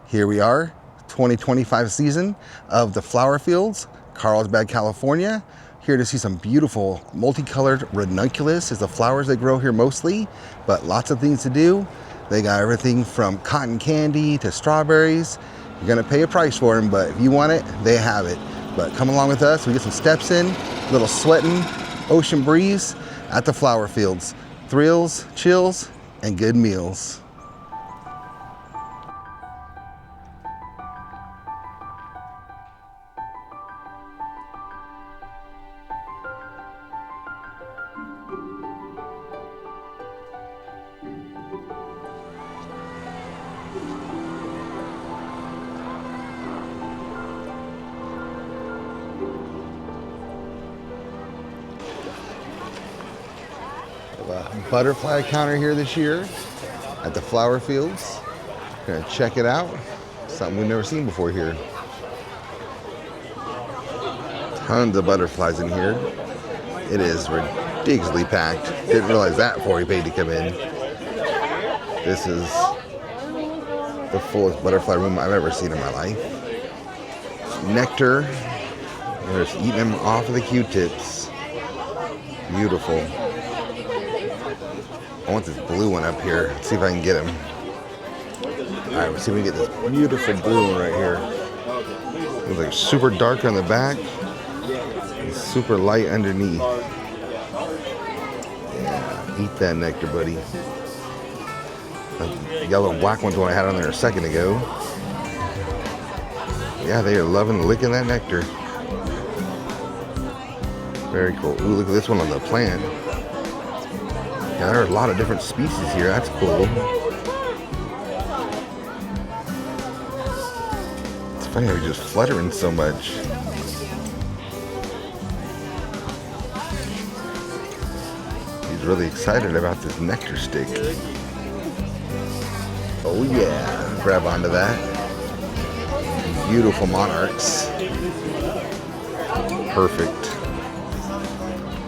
Here we are, 2025 season of the flower fields, Carlsbad, California. Here to see some beautiful multicolored ranunculus is the flowers they grow here mostly, but lots of things to do. They got everything from cotton candy to strawberries. You're gonna pay a price for them, but if you want it, they have it. But come along with us, we get some steps in, a little sweating, ocean breeze at the flower fields. Thrills, chills, and good meals. A butterfly counter here this year at the flower fields. Gonna check it out. Something we've never seen before here. Tons of butterflies in here. It is ridiculously packed. Didn't realize that before we paid to come in. This is the fullest butterfly room I've ever seen in my life. Nectar. They're just eating them off of the Q-tips. Beautiful. I want this blue one up here. Let's see if I can get him. Alright, let's see if we can get this beautiful blue one right here. It's like super dark on the back and super light underneath. Yeah, eat that nectar, buddy. The yellow and black one's the one I had on there a second ago. Yeah, they are loving licking that nectar. Very cool. Ooh, look at this one on the plant. Yeah, there are a lot of different species here. That's cool. It's funny how he's just fluttering so much. He's really excited about this nectar stick. Oh yeah, grab onto that. Beautiful monarchs. Perfect.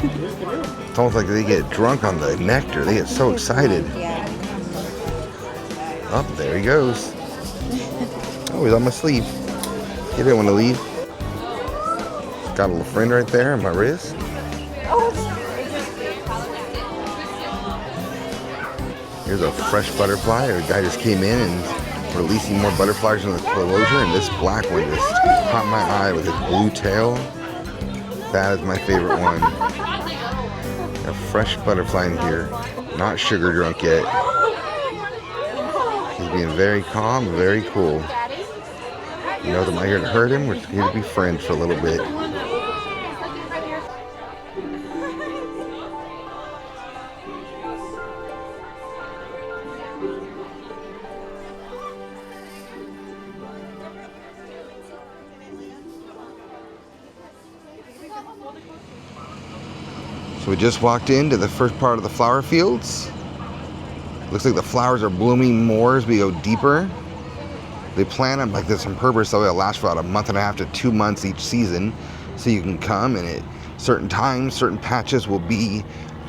It's almost like they get drunk on the nectar. They get so excited. Oh, there he goes. Oh, he's on my sleeve. He didn't want to leave. Got a little friend right there on my wrist. Here's a fresh butterfly. A guy just came in and releasing more butterflies in the enclosure, and this black one just caught my eye with its blue tail. That is my favorite one. A fresh butterfly in here, not sugar drunk yet. He's being very calm, very cool. You know, I'm not here to hurt him, we're here to be friends for a little bit. So we just walked into the first part of the flower fields. Looks like the flowers are blooming more as we go deeper. They plant them like this on purpose so they'll last for about a month and a half to 2 months each season. So you can come and at certain times, certain patches will be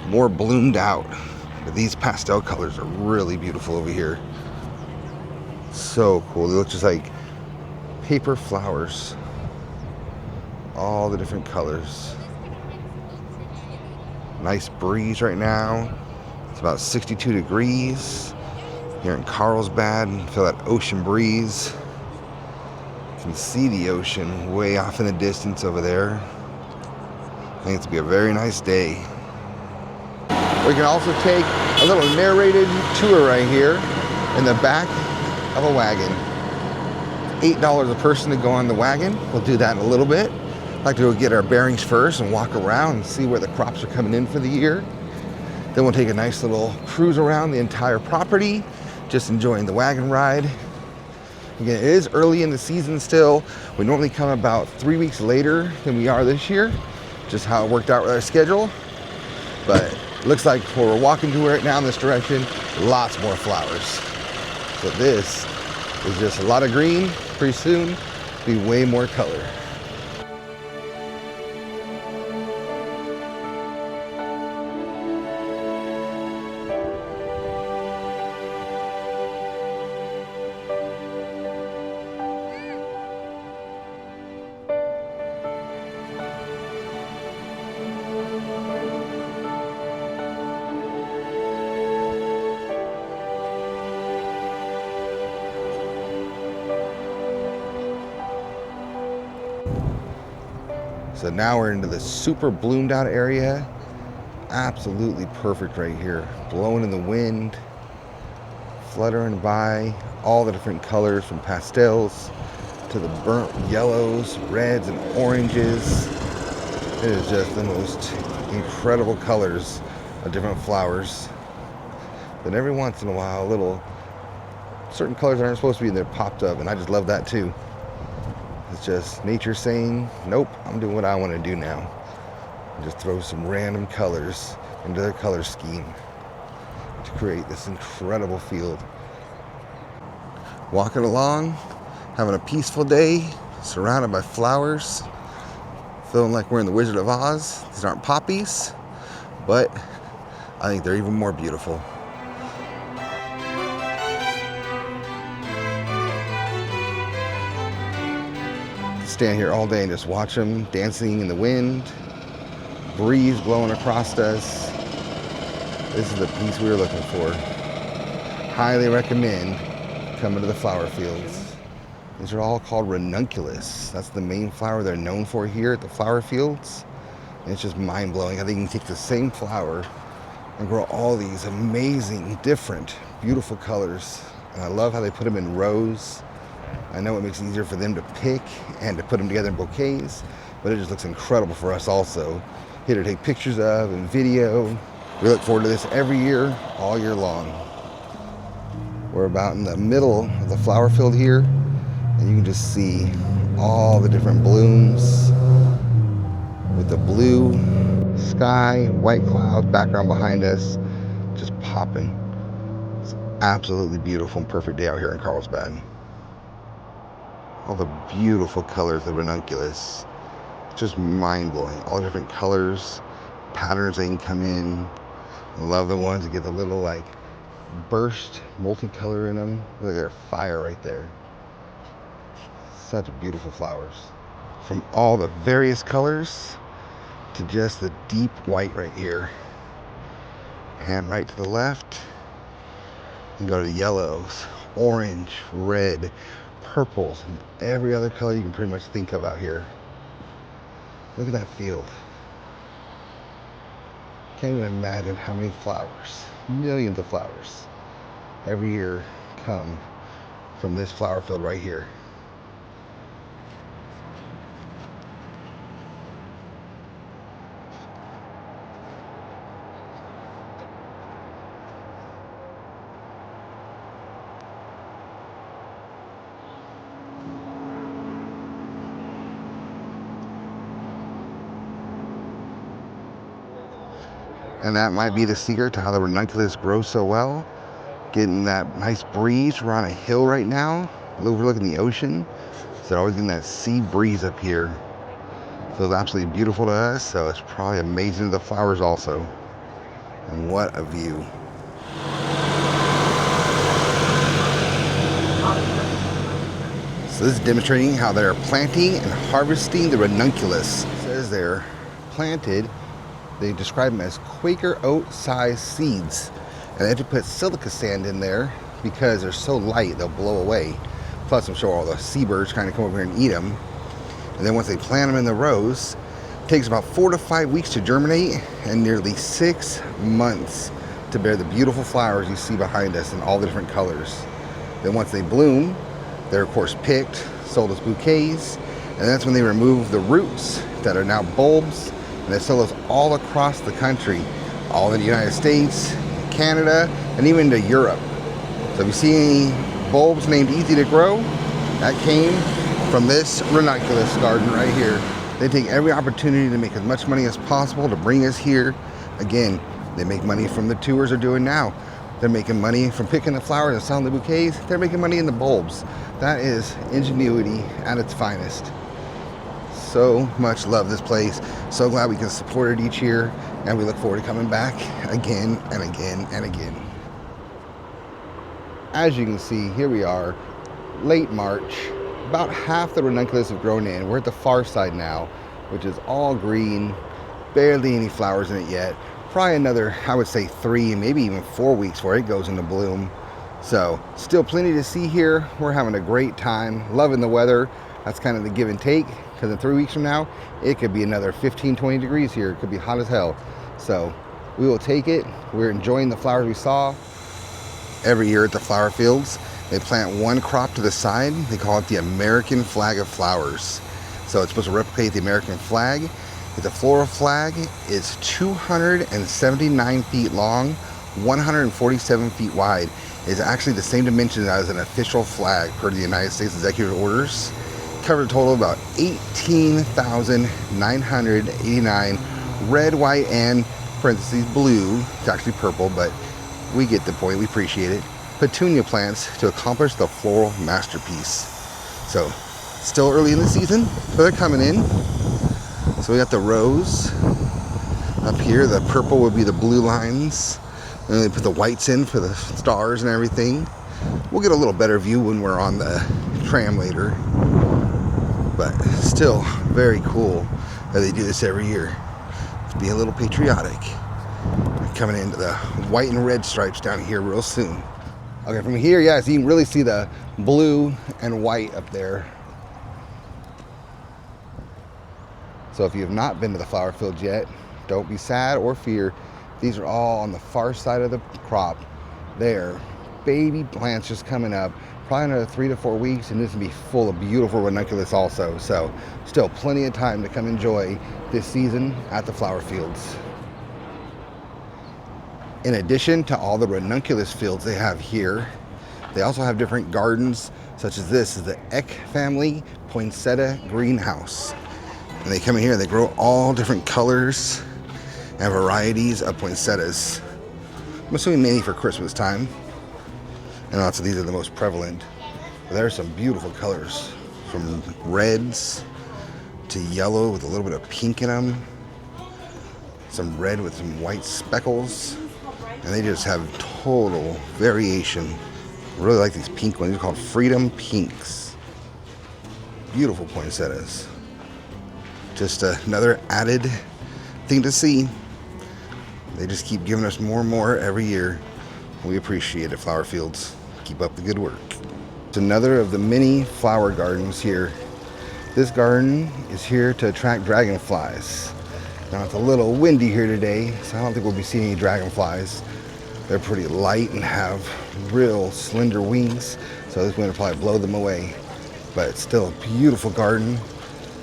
more bloomed out. But these pastel colors are really beautiful over here. So cool. They look just like paper flowers. All the different colors. Nice breeze right now. It's about 62 degrees here in Carlsbad. Feel that ocean breeze. You can see the ocean way off in the distance over there. I think it's gonna be a very nice day. We can also take a little narrated tour right here in the back of a wagon. $8 a person to go on the wagon. We'll do that in a little bit. I'd like to go get our bearings first and walk around and see where the crops are coming in for the year. Then we'll take a nice little cruise around the entire property, just enjoying the wagon ride. Again, it is early in the season still. We normally come about 3 weeks later than we are this year, just how it worked out with our schedule. But it looks like where we're walking to right now in this direction, lots more flowers. So this is just a lot of green. Pretty soon, be way more color. So now we're into the super bloomed out area. Absolutely perfect right here. Blowing in the wind, fluttering by, all the different colors from pastels to the burnt yellows, reds, and oranges. It is just the most incredible colors of different flowers. Then every once in a while, little certain colors that aren't supposed to be in there popped up, and I just love that too. It's just nature saying, nope, I'm doing what I want to do now. And just throw some random colors into their color scheme to create this incredible field. Walking along, having a peaceful day, surrounded by flowers, feeling like we're in the Wizard of Oz. These aren't poppies, but I think they're even more beautiful. Stand here all day and just watch them dancing in the wind, breeze blowing across us. This is the peace we were looking for. Highly recommend coming to the flower fields. These are all called ranunculus. That's the main flower they're known for here at the flower fields. And it's just mind-blowing how they can take the same flower and grow all these amazing, different, beautiful colors. And I love how they put them in rows. I know it makes it easier for them to pick and to put them together in bouquets, but it just looks incredible for us also. Here to take pictures of and video. We look forward to this every year, all year long. We're about in the middle of the flower field here, and you can just see all the different blooms with the blue sky, white clouds, background behind us, just popping. It's absolutely beautiful and perfect day out here in Carlsbad. All the beautiful colors of ranunculus, just mind-blowing. All the different colors, patterns they can come in. I love the ones that get the little like burst multicolor in them. Look at their fire right there. Such beautiful flowers. From all the various colors to just the deep white right here. And right to the left, you go to the yellows, orange, red, purples, and every other color you can pretty much think of out here. Look at that field. Can't even imagine how many flowers, millions of flowers, every year come from this flower field right here. And that might be the secret to how the ranunculus grows so well. Getting that nice breeze. We're on a hill right now, overlooking the ocean. So they're always getting that sea breeze up here. Feels absolutely beautiful to us, so it's probably amazing to the flowers also. And what a view. So this is demonstrating how they're planting and harvesting the ranunculus. It says they're planted. They describe them as Quaker oat sized seeds. And they have to put silica sand in there because they're so light they'll blow away. Plus I'm sure all the seabirds kind of come over here and eat them. And then once they plant them in the rows, it takes about 4 to 5 weeks to germinate and nearly 6 months to bear the beautiful flowers you see behind us in all the different colors. Then once they bloom, they're of course picked, sold as bouquets, and that's when they remove the roots that are now bulbs. And they sell those all across the country, all in the United States, Canada, and even to Europe. So if you see any bulbs named Easy to Grow, that came from this ranunculus garden right here. They take every opportunity to make as much money as possible to bring us here. Again, they make money from the tours they're doing now. They're making money from picking the flowers and selling the bouquets. They're making money in the bulbs. That is ingenuity at its finest. So much love this place. So glad we can support it each year, and we look forward to coming back again and again and again. As you can see, here we are, late March. About half the ranunculus have grown in. We're at the far side now, which is all green, barely any flowers in it yet. Probably another, I would say 3, maybe even 4 weeks before it goes into bloom. So still plenty to see here. We're having a great time, loving the weather. That's kind of the give and take. because in 3 weeks from now, it could be another 15, 20 degrees here. It could be hot as hell. So we will take it. We're enjoying the flowers we saw. Every year at the flower fields, they plant one crop to the side. They call it the American flag of flowers. So it's supposed to replicate the American flag. The floral flag is 279 feet long, 147 feet wide. It's actually the same dimension as an official flag per the United States Executive Orders. Covered a total of about 18,989 red, white, and parentheses blue. It's actually purple, but we get the point. We appreciate it. Petunia plants to accomplish the floral masterpiece. So, still early in the season, but they're coming in. So we got the rose up here. The purple would be the blue lines. And they put the whites in for the stars and everything. We'll get a little better view when we're on the tram later. But still very cool that they do this every year. To be a little patriotic. We're coming into the white and red stripes down here real soon. Okay, from here, yeah, so you can really see the blue and white up there. So if you have not been to the flower fields yet, don't be sad or fear. These are all on the far side of the crop. They're baby plants just coming up. Probably another 3 to 4 weeks, and this will be full of beautiful ranunculus also. So still plenty of time to come enjoy this season at the flower fields. In addition to all the ranunculus fields they have here, they also have different gardens, such as this is the Eck family poinsettia greenhouse. And they come in here and they grow all different colors and varieties of poinsettias. I'm assuming mainly for Christmas time. And lots of these are the most prevalent. But there are some beautiful colors, from reds to yellow with a little bit of pink in them. Some red with some white speckles. And they just have total variation. I really like these pink ones. They're called Freedom Pinks. Beautiful poinsettias. Just another added thing to see. They just keep giving us more and more every year. We appreciate it, Flower Fields. Keep up the good work. It's another of the many flower gardens here. This garden is here to attract dragonflies. Now it's a little windy here today, so I don't think we'll be seeing any dragonflies. They're pretty light and have real slender wings, so this wind will probably blow them away. But it's still a beautiful garden.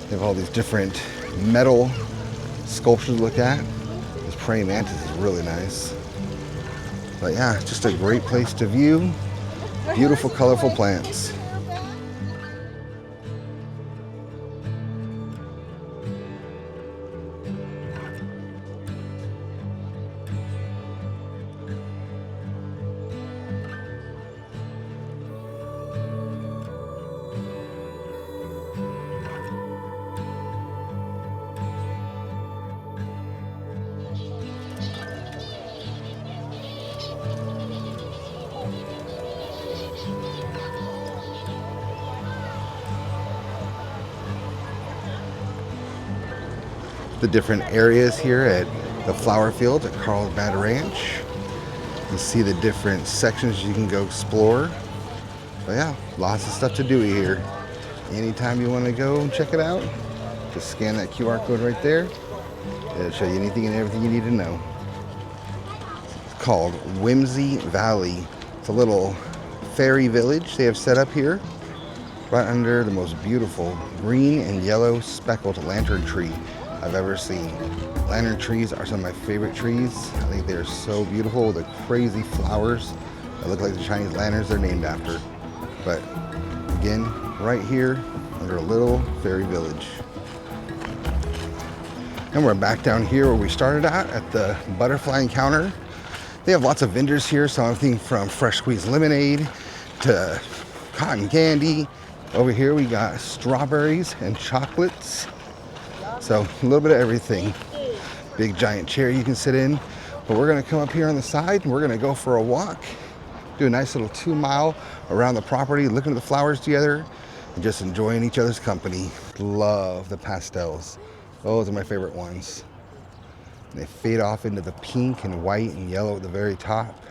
They have all these different metal sculptures to look at. This praying mantis is really nice. But yeah, just a great place to view beautiful, colorful plants. The different areas here at the flower fields at Carlsbad Ranch. You see the different sections you can go explore. But yeah, lots of stuff to do here. Anytime you want to go and check it out, just scan that QR code right there. It'll show you anything and everything you need to know. It's called Whimsy Valley. It's a little fairy village they have set up here, right under the most beautiful green and yellow speckled lantern tree I've ever seen. Lantern trees are some of my favorite trees. I think they're so beautiful with the crazy flowers that look like the Chinese lanterns they're named after. But again, right here under a little fairy village. And we're back down here where we started at the butterfly encounter. They have lots of vendors here, so everything from fresh squeezed lemonade to cotton candy. Over here we got strawberries and chocolates. So a little bit of everything. Big giant chair you can sit in. But we're gonna come up here on the side and we're gonna go for a walk. Do a nice little 2 mile around the property, looking at the flowers together and just enjoying each other's company. Love the pastels. Those are my favorite ones. They fade off into the pink and white and yellow at the very top.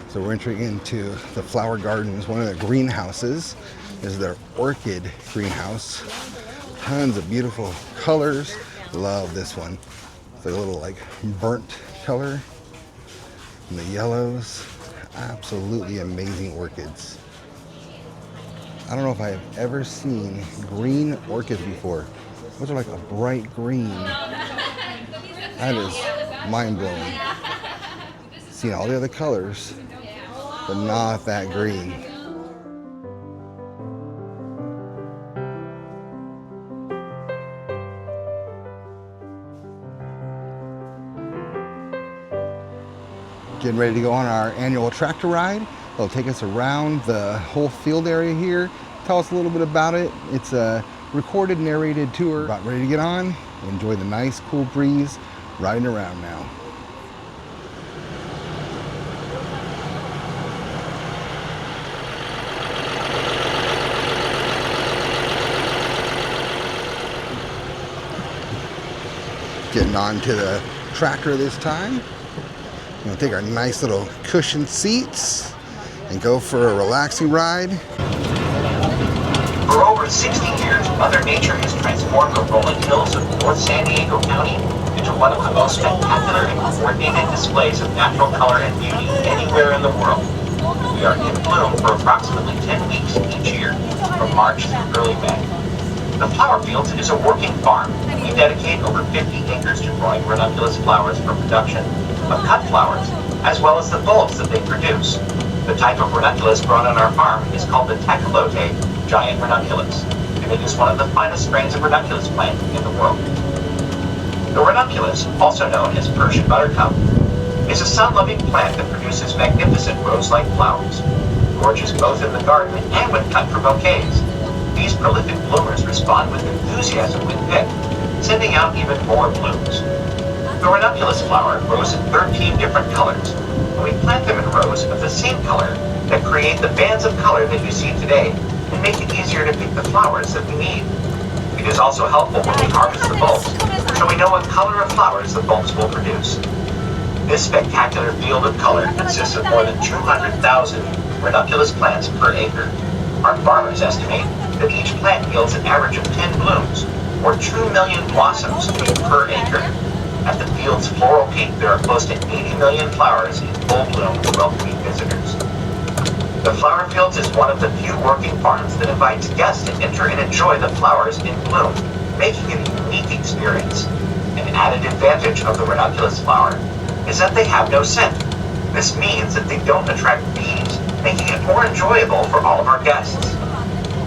So we're entering into the flower gardens. One of the greenhouses is their orchid greenhouse. Tons of beautiful colors. Love this one. It's like a little like burnt color. And the yellows. Absolutely amazing orchids. I don't know if I've ever seen green orchids before. Those are like a bright green. That is mind-blowing. Seeing all the other colors, but not that green. Getting ready to go on our annual tractor ride. They'll take us around the whole field area here, tell us a little bit about it. It's a recorded, narrated tour. About ready to get on, enjoy the nice, cool breeze riding around now. Getting on to the tractor this time. We're gonna take our nice little cushioned seats and go for a relaxing ride. For over 60 years, Mother Nature has transformed the rolling hills of North San Diego County into one of the most spectacular and coordinated displays of natural color and beauty anywhere in the world. We are in bloom for approximately 10 weeks each year, from March through early May. The Flower Fields is a working farm, and we dedicate over 50 acres to growing ranunculus flowers for production of cut flowers, as well as the bulbs that they produce. The type of ranunculus grown on our farm is called the Tecolote giant ranunculus, and it is one of the finest strains of ranunculus plant in the world. The ranunculus, also known as Persian buttercup, is a sun-loving plant that produces magnificent rose-like flowers, gorgeous both in the garden and when cut for bouquets. These prolific bloomers respond with enthusiasm when picked, sending out even more blooms. The ranunculus flower grows in 13 different colors, and we plant them in rows of the same color that create the bands of color that you see today and make it easier to pick the flowers that we need. It is also helpful when we harvest the bulbs, so we know what color of flowers the bulbs will produce. This spectacular field of color consists of more than 200,000 ranunculus plants per acre. Our farmers estimate that each plant yields an average of 10 blooms, or 2 million blossoms per acre. At the field's floral peak, there are close to 80 million flowers in full bloom to welcome visitors. The Flower Fields is one of the few working farms that invites guests to enter and enjoy the flowers in bloom, making it a unique experience. An added advantage of the ranunculus flower is that they have no scent. This means that they don't attract bees, making it more enjoyable for all of our guests.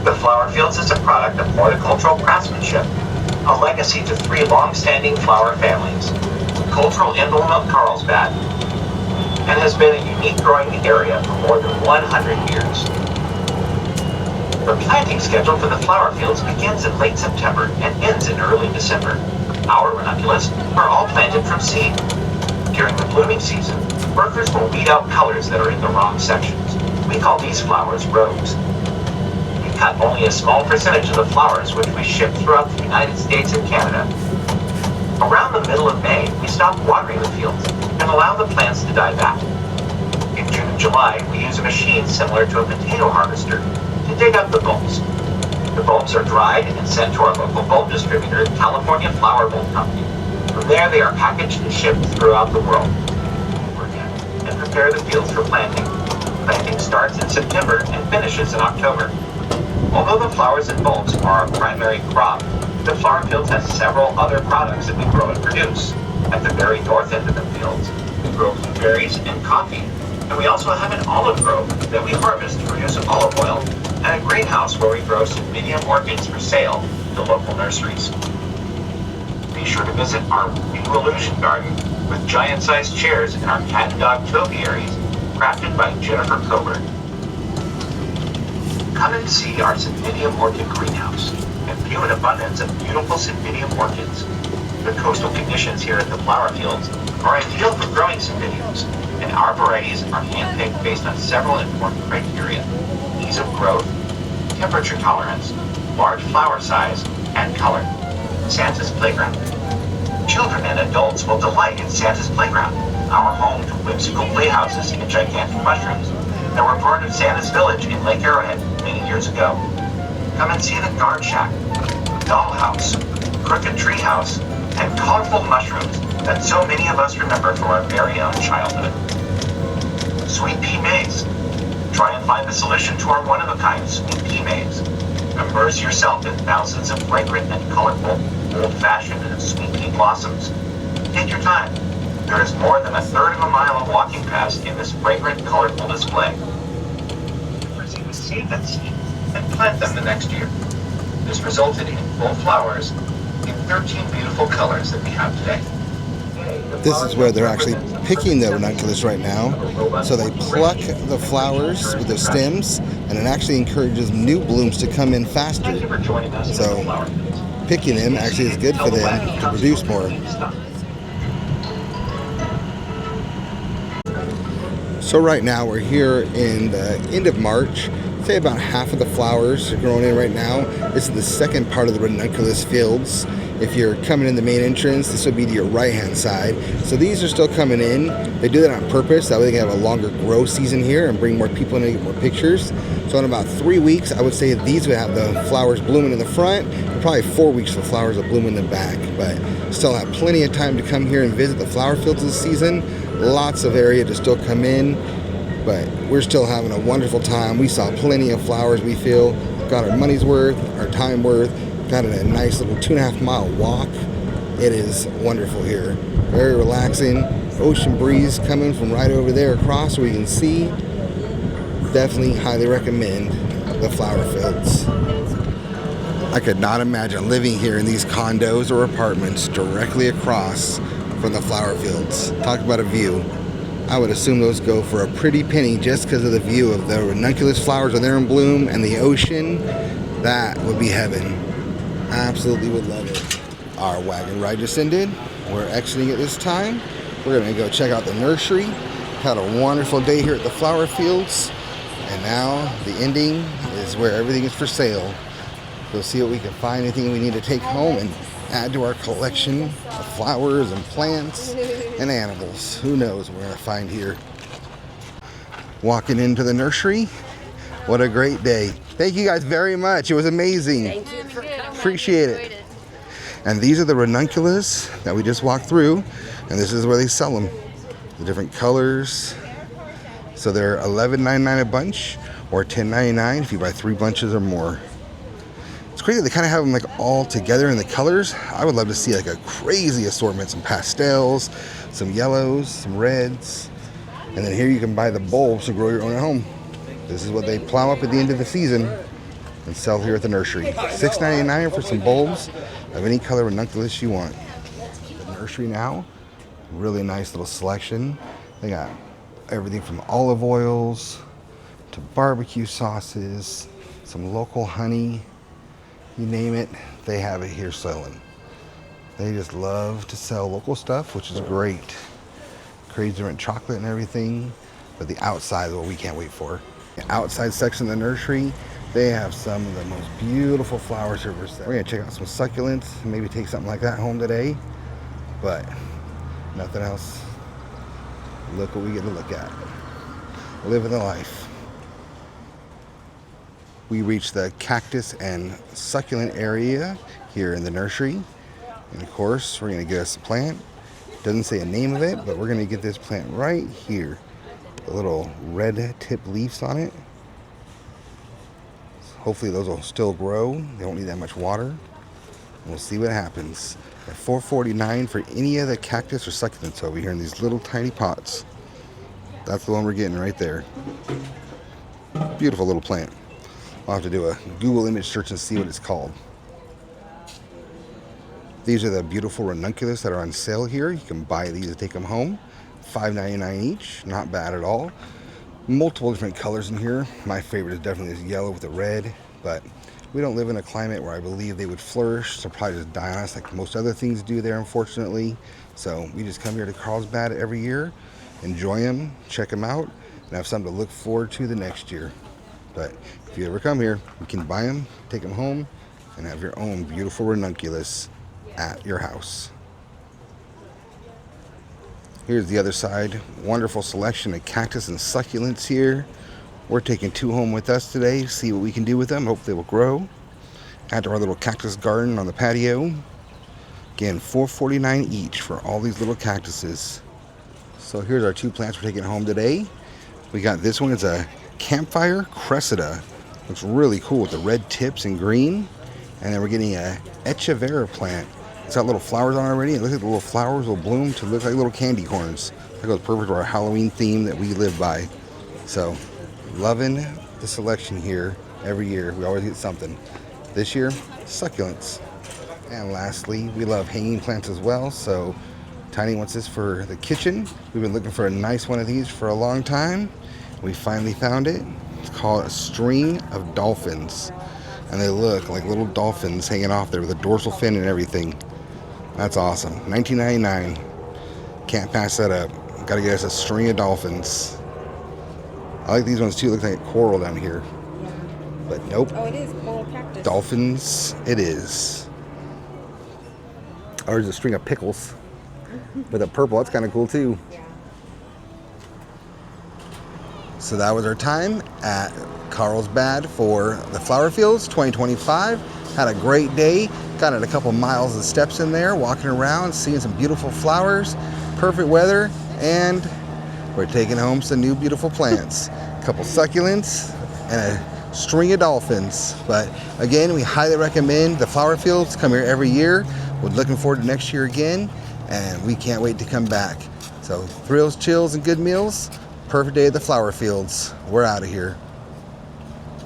The Flower Fields is a product of horticultural craftsmanship, a legacy to 3 long-standing flower families, cultural emblem of Carlsbad, and has been a unique growing area for more than 100 years. The planting schedule for the Flower Fields begins in late September and ends in early December. Our ranunculus are all planted from seed. During the blooming season, workers will weed out colors that are in the wrong sections. We call these flowers rows. We cut only a small percentage of the flowers which we ship throughout the United States and Canada. Around the middle of May, we stop watering the fields and allow the plants to die back. In June and July, we use a machine similar to a potato harvester to dig up the bulbs. The bulbs are dried and sent to our local bulb distributor, California Flower Bulb Company. From there, they are packaged and shipped throughout the world. And prepare the fields for planting. Planting starts in September and finishes in October. Although the flowers and bulbs are our primary crop, the Flower Fields has several other products that we grow and produce. At the very north end of the fields, we grow blueberries and coffee, and we also have an olive grove that we harvest to produce olive oil, and a greenhouse where we grow Cymbidium orchids for sale to local nurseries. Be sure to visit our new illusion garden with giant-sized chairs and our cat and dog topiaries crafted by Jennifer Coburn. Come and see our Cymbidium orchid greenhouse and view an abundance of beautiful Cymbidium orchids. The coastal conditions here at the Flower Fields are ideal for growing Cymbidiums, and our varieties are handpicked based on several important criteria: ease of growth, temperature tolerance, large flower size, and color. Santa's Playground. Children and adults will delight in Santa's playground, our home to whimsical playhouses and gigantic mushrooms that were part of Santa's village in Lake Arrowhead many years ago. Come and see the guard shack, dollhouse, crooked treehouse, and colorful mushrooms that so many of us remember from our very own childhood. Sweet pea maze. Try and find the solution to our one-of-a-kind sweet pea maze. Immerse yourself in thousands of fragrant and colorful, old-fashioned and sweet pea blossoms. Take your time. There is more than a third of a mile of walking paths in this fragrant, colorful display. You would save that seed and plant them the next year. This resulted in full flowers in 13 beautiful colors that we have today. This is where they're actually picking the ranunculus right now. So they pluck the flowers with their stems, and it actually encourages new blooms to come in faster. So picking them actually is good for them to produce more. So right now we're here in the end of March. Say about half of the flowers are growing in right now. This is the second part of the ranunculus fields. If you're coming in the main entrance, this would be to your right hand side. So these are still coming in. They do that on purpose, that way they can have a longer grow season here and bring more people in and get more pictures. So in about 3 weeks, I would say these would have the flowers blooming in the front, and probably 4 weeks for flowers will bloom in the back. But still have plenty of time to come here and visit the flower fields this season. Lots of area to still come in, but we're still having a wonderful time. We saw plenty of flowers, we feel. Got our money's worth, our time worth. Got a nice little 2.5 mile walk. It is wonderful here. Very relaxing. Ocean breeze coming from right over there across where you can see. Definitely highly recommend the flower fields. I could not imagine living here in these condos or apartments directly across from the flower fields. Talk about a view. I would assume those go for a pretty penny just because of the view of the ranunculus flowers are there in bloom and the ocean. That would be heaven. Absolutely would love it. Our wagon ride just ended. We're exiting at this time. We're going to go check out the nursery. Had a wonderful day here at the flower fields. And now the ending is where everything is for sale. We'll see what we can find, anything we need to take home and add to our collection of flowers and plants and animals. Who knows what we're going to find here. Walking into the nursery. What a great day. Thank you guys very much. It was amazing. Thank you for coming. Appreciate it. And these are the ranunculus that we just walked through, and this is where they sell them. The different colors. So they're $11.99 a bunch or $10.99 if you buy 3 bunches or more. It's crazy they kind of have them like all together in the colors. I would love to see like a crazy assortment, some pastels, some yellows, some reds, and then here you can buy the bulbs to grow your own at home. This is what they plow up at the end of the season and sell here at the nursery. $6.99 for some bulbs of any color ranunculus you want. The nursery now, really nice little selection. They got everything from olive oils to barbecue sauces, some local honey, you name it, they have it here selling. They just love to sell local stuff, which is great. Crazy different chocolate and everything, but the outside is what we can't wait for. The outside section of the nursery, they have some of the most beautiful flowers here for sale. We're gonna check out some succulents, maybe take something like that home today, but nothing else. Look what we get to look at. Living the life. We reached the cactus and succulent area here in the nursery. And of course, we're gonna get us a plant. Doesn't say a name of it, but we're gonna get this plant right here. The little red tip leaves on it. Hopefully those will still grow. They don't need that much water. And we'll see what happens. At $4.49 for any of the cactus or succulents over here in these little tiny pots. That's the one we're getting right there. Beautiful little plant. I'll have to do a Google image search and see what it's called. These are the beautiful ranunculus that are on sale here. You can buy these and take them home. $5.99 each. Not bad at all. Multiple different colors in here. My favorite is definitely this yellow with the red, but we don't live in a climate where I believe they would flourish, so probably just die on us like most other things do there, unfortunately. So we just come here to Carlsbad every year, enjoy them, check them out, and have something to look forward to the next year. But if you ever come here, you can buy them, take them home, and have your own beautiful ranunculus at your house. Here's the other side. Wonderful selection of cactus and succulents here. We're taking 2 home with us today, see what we can do with them. Hope they will grow. Add to our little cactus garden on the patio. Again, $4.49 each for all these little cactuses. So here's our 2 plants we're taking home today. We got this one. It's a campfire cressida. Looks really cool with the red tips and green. And then we're getting a Echeveria plant. It's got little flowers on it already. It looks like the little flowers will bloom to look like little candy corns. That goes perfect with our Halloween theme that we live by. So, loving the selection here every year. We always get something. This year, succulents. And lastly, we love hanging plants as well. So, Tiny wants this for the kitchen. We've been looking for a nice one of these for a long time. We finally found it. It's called a string of dolphins. And they look like little dolphins hanging off there with a dorsal fin and everything. That's awesome. $19.99. Can't pass that up. Gotta get us a string of dolphins. I like these ones too. Looks like coral down here. But nope. Oh, it is coral cactus. Dolphins it is. Or there's a string of pickles. With a purple. That's kind of cool too. Yeah. So that was our time at Carlsbad for the Flower Fields 2025. Had a great day. Got a couple miles of steps in there, walking around, seeing some beautiful flowers, perfect weather, and we're taking home some new beautiful plants. A couple succulents and a string of dolphins. But again, we highly recommend the Flower Fields. Come here every year. We're looking forward to next year again, and we can't wait to come back. So thrills, chills, and good meals. Perfect day at the Flower Fields. We're out of here.